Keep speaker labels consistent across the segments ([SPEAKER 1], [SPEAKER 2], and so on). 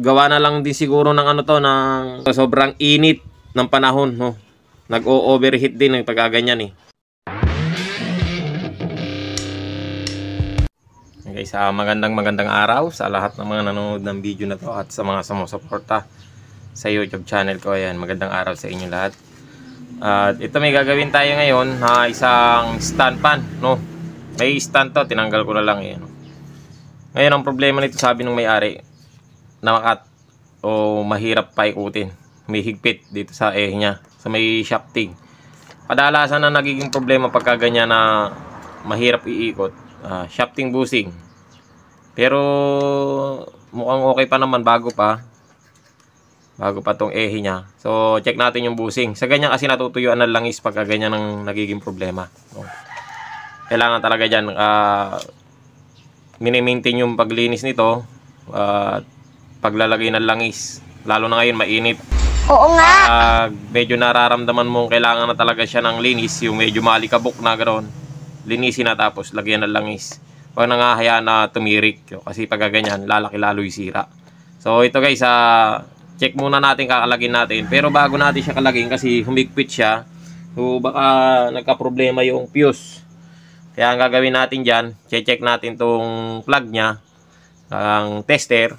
[SPEAKER 1] gawa na lang din siguro ng ano to, ng sobrang init ng panahon, no. Nag-o-overheat din ng pagkaganyan eh. Okay, sa magandang araw sa lahat ng mga nanonood ng video na to at sa mga sumusuporta sa YouTube channel ko. Ayan, magandang araw sa inyo lahat. At ito may gagawin tayo ngayon na isang stand pan, no. May stand to, tinanggal ko na lang eh, no? Ngayon ang problema nito, sabi ng may-ari, namakat o mahirap paikutin. May higpit dito sa niya, sa may shafting. Kadalasan na nagiging problema pagka ganyan na mahirap iikot, shafting bushing. Pero mukhang okay pa naman, bago pa tong niya. So check natin yung bushing. Sa ganyan kasi natutuyuan na langis pagka ganyan ang nagiging problema, no? Kailangan talaga dyan mini-maintain yung paglinis nito at paglalagay ng langis, lalo na ngayon mainit.
[SPEAKER 2] Oo nga.
[SPEAKER 1] Medyo nararamdaman mo kailangan na talaga siya ng linis, yung medyo malikabok na ganoon. Linisin na tapos lagyan ng langis. Huwag nangahayaan na tumirik, kasi pag ganyan lalaki lalo yung sira. So ito guys, check muna natin, kakalagin natin. Pero bago natin siya kalagin, kasi humigpit siya, so baka nagka-problema yung fuse. Kaya ang gagawin natin dyan, check natin tong plug nya, ang tester.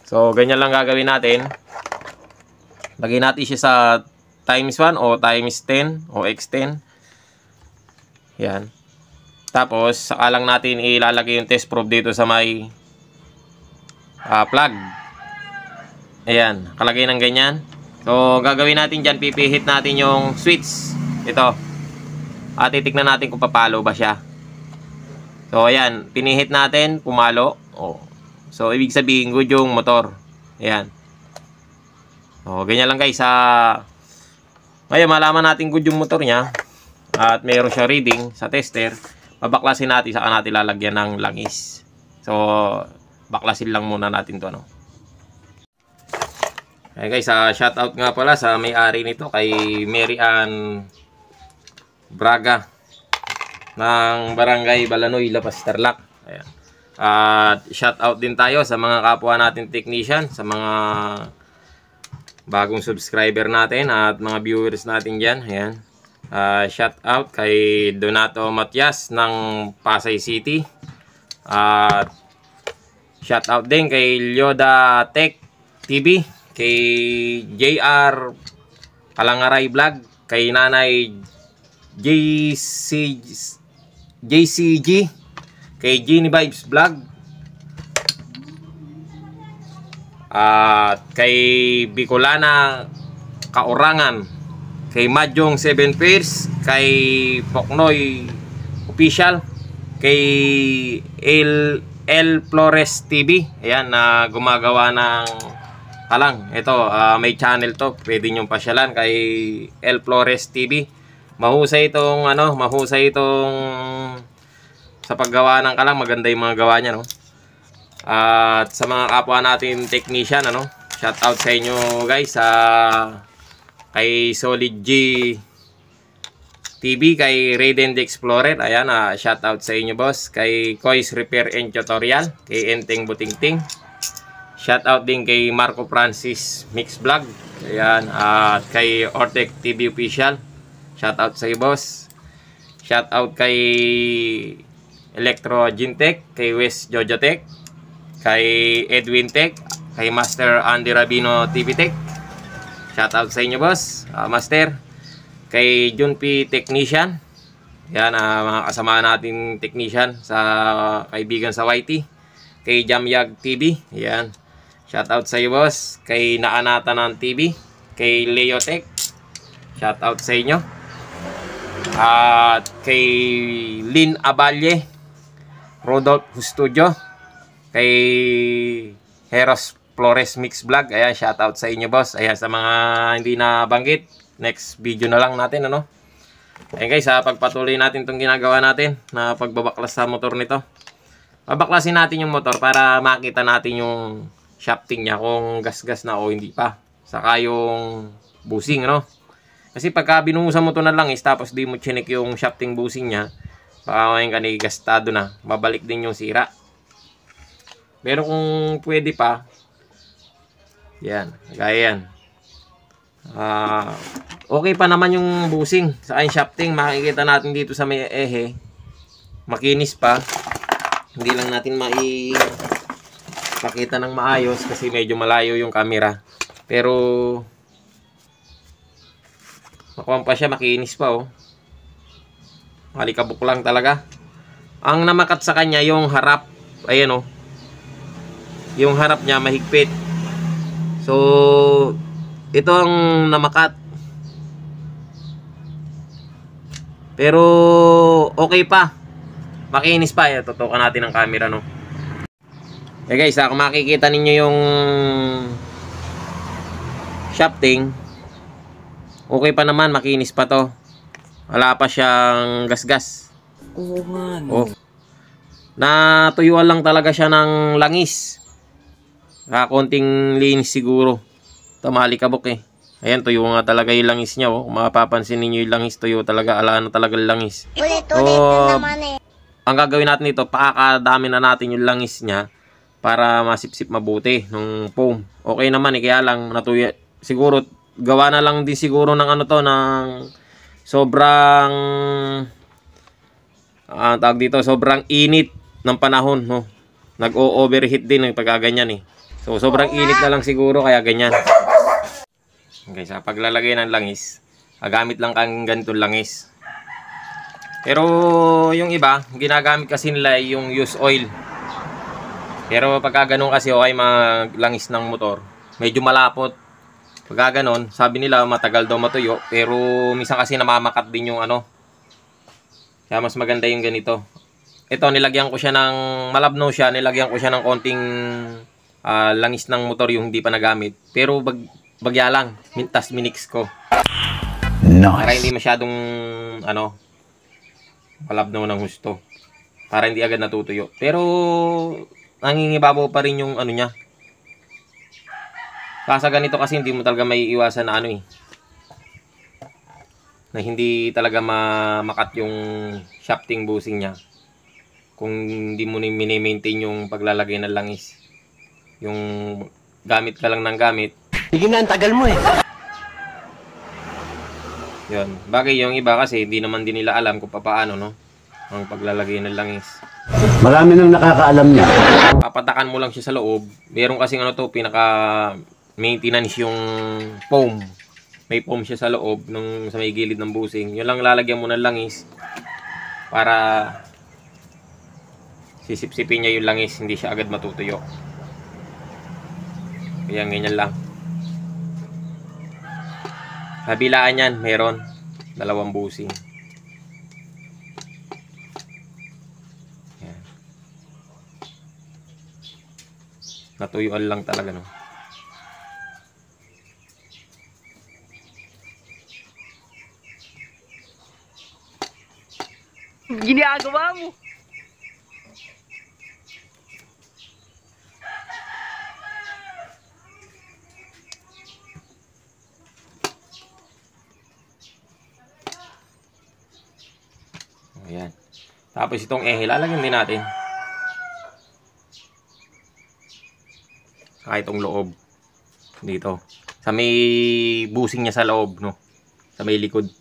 [SPEAKER 1] So ganyan lang gagawin natin. Lagyan natin siya sa times 1 o times 10 o x10. Yan. Tapos saka lang natin ilalagay yung test probe dito sa may plug. Ayan, nakalagay ng ganyan. So gagawin natin dyan, pipihit natin yung switch. Ito. At titignan natin kung papalo ba siya. So ayan, pinihit natin, pumalo. So ibig sabihin good yung motor. Ayan. Ganyan lang guys. Ngayon malaman natin good yung motor nya at mayroon siya reading sa tester. Babaklasin natin, saka natin lalagyan ng langis. So baklasin lang muna natin to, ano. Okay guys, shout out nga pala sa may-ari nito, kay Mary Ann Braga ng Barangay Balanoy, Lapas, Tarlac. Ayan. At shout out din tayo sa mga kapwa natin technician, sa mga bagong subscriber natin at mga viewers natin dyan. Ayan. Shout out kay Donato Matias ng Pasay City. At shout out din kay Lyoda Tech TV, kay JR Palangaray Vlog, kay Nanay JCG, kay Genie Vibes Vlog, at kay Bicolana Kaurangan, kay Majong 7 Fairs, kay Poknoy Official, kay El Flores TV. Ayan, na gumagawa ng kalang. Ito, may channel to, pwede nyo pasyalan, kay El Flores TV. Mahusay itong sa paggawa ng kalang, maganda yung mga gawa niya, no? At sa mga kapwa natin technician, ano, shout out sa inyo guys, kay Solid G TV, kay Raiden the Explorer. Ayan, shout out sa inyo boss. Kay Kois Repair and Tutorial, kay Enteng Butingting. Shout out din kay Marco Francis Mix Vlog. Ayan, at kay Ortec TV Official. Shout out sa iyo boss. Shout out kay Electro Gintech, kay West Jojo Tech, kay Edwin Tech, kay Master Andy Rabino TV Tech. Shout out sa inyo boss, Master. Kay Junpi Technician. Yan, mga kasama natin technician sa kaibigan sa YT. Kay Jamyag TV. Yan. Shout out sa iyo boss. Kay Naanatanan TV, kay Leo Tech. Shout out sa inyo. At kay Lynn Abalye, Rodolph Studio, kay Heros Flores Mix Vlog. Ayan, shout out sa inyo boss. Ayan, sa mga hindi na banggit, next video na lang natin, ano. Ayan guys, pagpatuloy natin itong ginagawa natin na pagbabaklas sa motor nito. Babaklasin natin yung motor para makita natin yung shafting niya, kung gas-gas na o hindi pa. Saka yung bushing, ano. Kasi pagka binuhusan mo ito na langis, tapos di mo chinik yung shafting bushing niya, baka ngayon kanigastado na, babalik din yung sira. Pero kung pwede pa, Yan, gaya yan. Okay pa naman yung busing sa shafting. Makikita natin dito sa may ehe. Makinis pa. Hindi lang natin makita ng maayos kasi medyo malayo yung camera. Pero makuha pa siya, makinis pa oh. Malikabok lang talaga. Ang namakat sa kanya yung harap. Ayan oh. Yung harap niya mahigpit. So ito ang namakat. Pero okay pa. Makinis pa. Tutukan natin ang camera no. Okay guys, kung makikita ninyo yung shafting, okay pa naman, makinis pa to. Wala pa siyang gasgas.
[SPEAKER 2] Oo nga no.
[SPEAKER 1] Oh. Natuyuan lang talaga siya ng langis. Konting linis siguro. Ito malikabok eh. Ayan, tuyo nga talaga yung langis niya oh. Kung mapapansin ninyo yung langis, tuyo talaga. Ala na talaga yung langis.
[SPEAKER 2] Ulit-ulit na naman eh.
[SPEAKER 1] Ang gagawin natin dito, pakakadami na natin yung langis niya para masipsip mabuti ng foam. Okay naman eh, kaya lang natuyo. Siguro, gawa na lang din siguro ng ano to, ng sobrang tawag dito, sobrang init ng panahon, no? Nag-o-overheat din ng pagkaganyan eh. So, sobrang init na lang siguro, kaya ganyan. Okay, sa paglalagay ng langis, gamit lang kang ganitong langis. Pero yung iba, ginagamit kasi nila yung used oil. Pero pagka ganun kasi okay, maglangis ng motor, medyo malapot. Pagka ganun, sabi nila matagal daw matuyo, pero minsan kasi namamakat din yung ano. Kaya mas maganda yung ganito. Ito, nilagyan ko siya ng, malabnaw siya, nilagyan ko siya ng konting langis ng motor yung hindi pa nagamit. Pero bagya lang, tas minix ko. Nice. Para hindi masyadong ano, malabnaw ng husto. Para hindi agad natutuyo. Pero nangingibabaw pa rin yung ano niya. Kasa ganito kasi hindi mo talaga may iwasan na ano eh. Na hindi talaga makat yung shafting busing niya. Kung hindi mo mini-maintain yung paglalagay ng langis. Yung gamit ka lang ng gamit.
[SPEAKER 2] Sige na, ang tagal mo eh.
[SPEAKER 1] Yun. Bagay yung iba kasi hindi naman din nila alam kung paano no, ang paglalagay ng langis.
[SPEAKER 2] Marami nang nakakaalam niya.
[SPEAKER 1] Papatakan mo lang siya sa loob. Meron kasi ano to, pinaka maintenance yung foam. May foam siya sa loob sa may gilid ng busing. Yun lang lalagyan mo ng langis para sisipsipin niya yung langis, hindi siya agad matutuyo. Kaya ganyan lang. Kabilaan yan, meron dalawang busing. Yan. Natuyuan lang talaga no.
[SPEAKER 2] Ginagawa mo.
[SPEAKER 1] Ayan. Tapos itong lalagyan din natin. Itong loob. Dito. Sa may busing niya sa loob, no? Sa may likod.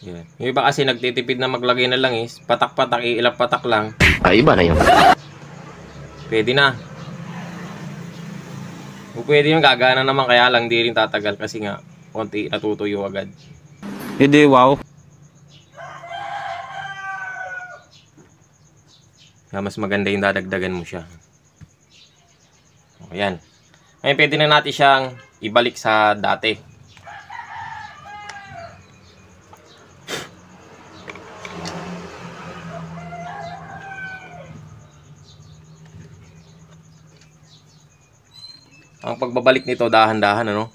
[SPEAKER 1] Yan. Yung iba kasi nagtitipid na maglagay ng langis, patak-patak, ilang patak lang.
[SPEAKER 2] Ay, iba na yun.
[SPEAKER 1] Pwede na. Kung pwede yun, gagana naman, kaya lang di rin tatagal kasi nga, konti natutuyo agad.
[SPEAKER 2] Hindi, wow.
[SPEAKER 1] Kaya mas maganda yung dadagdagan mo siya. Ayan. Ngayon pwede na natin siyang ibalik sa dati. Ang pagbabalik nito dahan-dahan ano.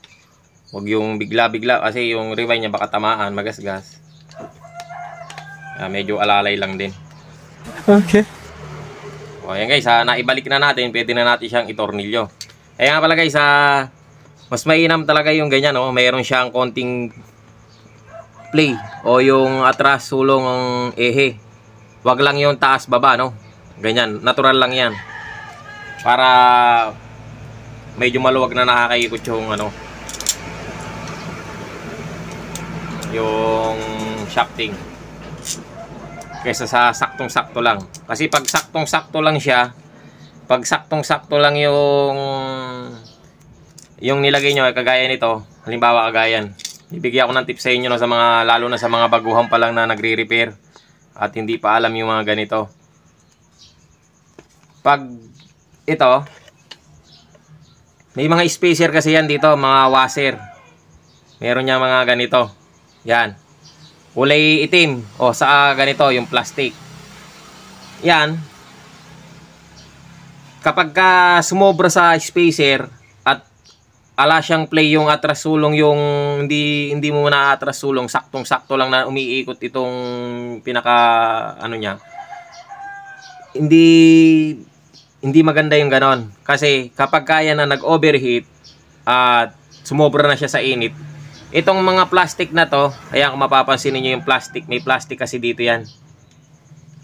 [SPEAKER 1] Huwag yung bigla-bigla kasi yung rewind niya baka tamaan, magasgas. Medyo alalay lang din.
[SPEAKER 2] Okay.
[SPEAKER 1] O ayan guys, naibalik na natin, pwede na natin siyang itornilyo. Eh nga pala guys, mas mainam talaga yung ganyan, no? Mayroon siyang konting play o yung atras sulong ng ehe. Wag lang yung taas baba, no? Ganyan, natural lang yan. Para medyo maluwag na nakakaikot yung ano, yung shafting. Kaysa sa saktong-sakto lang. Kasi pag saktong-sakto lang siya, pag saktong-sakto lang yung nilagay nyo, kagaya nito, halimbawa kagayan. Bibigyan ko ng tips sa inyo, no, sa mga, lalo na sa mga baguhan pa lang na nagre-repair at hindi pa alam yung mga ganito. Pag ito, may mga spacer kasi yan dito, mga washer. Meron niya mga ganito. Yan. Kulay itim. O sa ganito, yung plastic. Yan. Kapag sumobra sa spacer at ala siyang play yung atras sulong, yung hindi mo na atras sulong, saktong-sakto lang na umiikot itong pinaka ano niya. Hindi maganda yung ganon. Kasi kapag kaya na nag-overheat at sumobra na siya sa init, itong mga plastic na to, ayan kung mapapansin niyo yung plastic, may plastic kasi dito yan.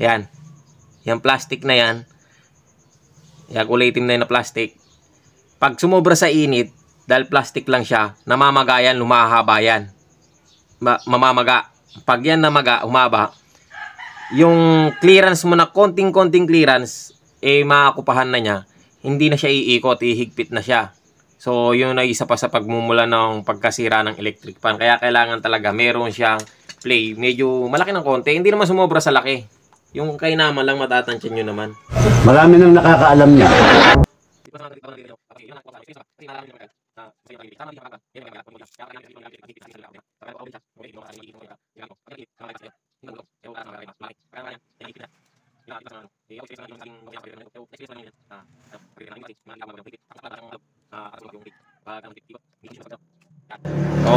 [SPEAKER 1] Yan. Yung plastic na yan. Yan, kulay itim na yun na plastic. Pag sumobra sa init, dahil plastic lang siya, namamaga yan, lumahaba yan. Mamamaga. Pag yan namaga, umaba, yung clearance mo na konting-konting clearance, eh makakupahan na niya. Hindi na siya iikot, ihigpit na siya. So, yun ay isa pa sa pagmumula ng pagkasira ng electric fan. Kaya kailangan talaga meron siyang play. Medyo malaki ng konti. Hindi naman sumobra sa laki. Yung kainaman lang matatansyan nyo naman.
[SPEAKER 2] Marami nang nakakaalam niya.
[SPEAKER 1] O,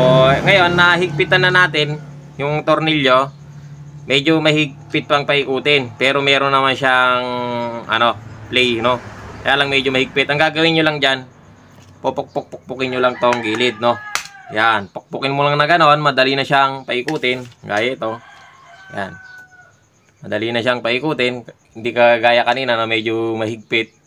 [SPEAKER 1] ngayon nahigpitan na natin yung tornilyo. Medyo mahigpit pang paikutin, pero meron naman siyang ano, play, no? Kaya lang medyo mahigpit. Ang gagawin nyo lang dyan, pupukpukin nyo lang tong gilid, no? Yan, pukpukin mo lang na ganon, madali na siyang paikutin. Gaya ito. Yan. Madali na siyang paikutin. Hindi kagaya kanina na medyo mahigpit.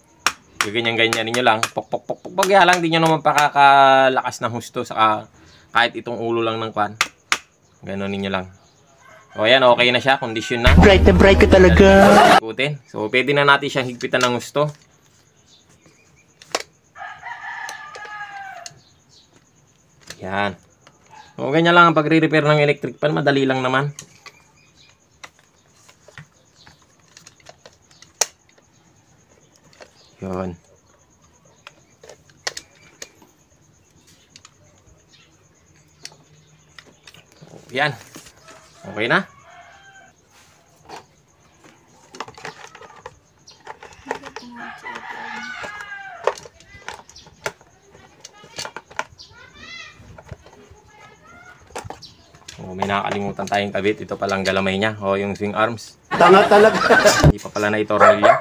[SPEAKER 1] Ganyan-ganyan ninyo lang. Pukpuk. Kaya lang, di nyo naman pakakalakas ng husto sa kahit itong ulo lang ng kwan. Ganon ninyo lang. O yan, okay na siya. Kondisyon na.
[SPEAKER 2] Bright na bright ka talaga.
[SPEAKER 1] Ikutin. So, pwede na natin siyang higpitan ng husto. Yan. O, ganyan lang ang pagre-repair ng electric fan. Madali lang naman. Yun. Yan. Okay na. Oh, may nakakalimutan tayong kabit. Ito palang galamay niya. O, yung swing arms.
[SPEAKER 2] Tanga talaga.
[SPEAKER 1] Hindi pa pala na itornilyo.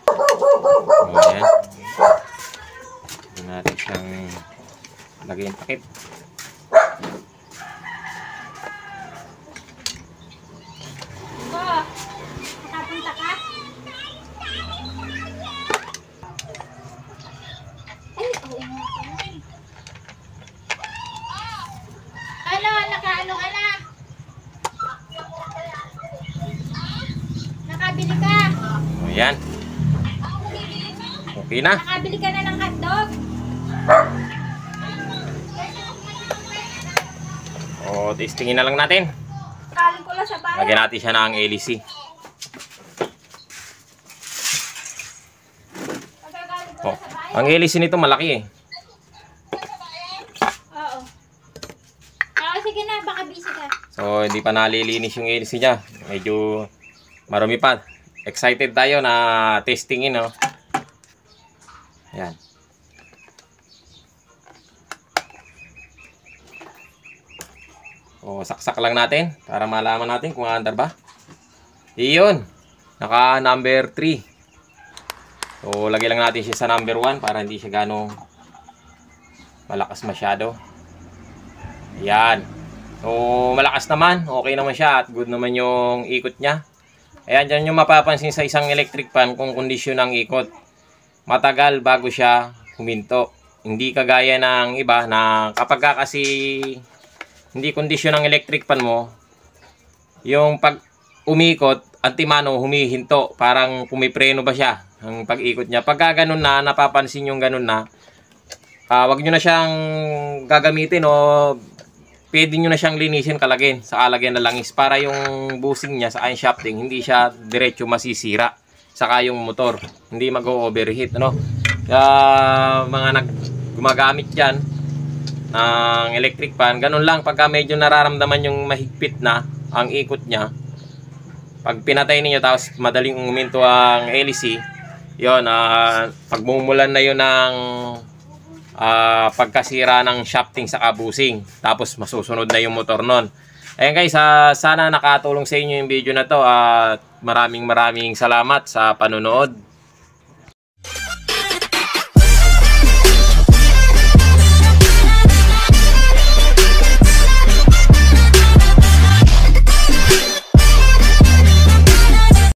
[SPEAKER 1] O, yan. Hindi natin siyang lagay yung takip.
[SPEAKER 3] Nakapunta ka? Ay, oo nga pala. Ano, nakaano ka na? Nakabili ka?
[SPEAKER 1] O, yan. Okay na.
[SPEAKER 3] Nakabili ka na ng hotdog?
[SPEAKER 1] O, testingin na lang natin.
[SPEAKER 3] Kaling ko lang sa bahay.
[SPEAKER 1] Lagyan natin siya ng LEC.
[SPEAKER 3] Magagaling ko
[SPEAKER 1] Oh,
[SPEAKER 3] lang sa bahay.
[SPEAKER 1] ang LEC nito malaki eh.
[SPEAKER 3] Oo. Oo, sige na, baka busy ka.
[SPEAKER 1] So, hindi pa nalilinis yung LEC niya. Medyo marami pa. Excited tayo na testingin, no? Yan. So, saksak lang natin para malaman natin kung aandar ba. Iyon. Naka number 3. So, lagay lang natin siya sa number 1 para hindi siya ganong malakas masyado. Ayan. So, malakas naman. Okay naman siya at good naman yung ikot niya. Ayan, dyan yung mapapansin sa isang electric fan kung kondisyon ng ikot. Matagal bago siya huminto. Hindi kagaya ng iba na kapag ka kasi hindi kondisyon ng electric fan mo, yung pag umikot, antimano humihinto. Parang pumipreno ba siya ang pag-ikot niya. Pagka ganun na, napapansin yung ganun na, wag nyo na siyang gagamitin o pwede nyo na siyang linisin kalagin sa alagyan na langis para yung busing niya sa shafting hindi siya diretso masisira. Saka yung motor, hindi mag-overheat, ano? Mga gumagamit dyan ng electric fan, ganun lang, pagka medyo nararamdaman yung mahigpit na ang ikot niya, pag pinatay niyo tapos madaling uminto ang LEC, yun, pagmumulan na yun ng pagkasira ng shafting sa kabusing, tapos masusunod na yung motor nun. Ayan guys, sana nakatulong sa inyo yung video na to at maraming salamat sa panonood.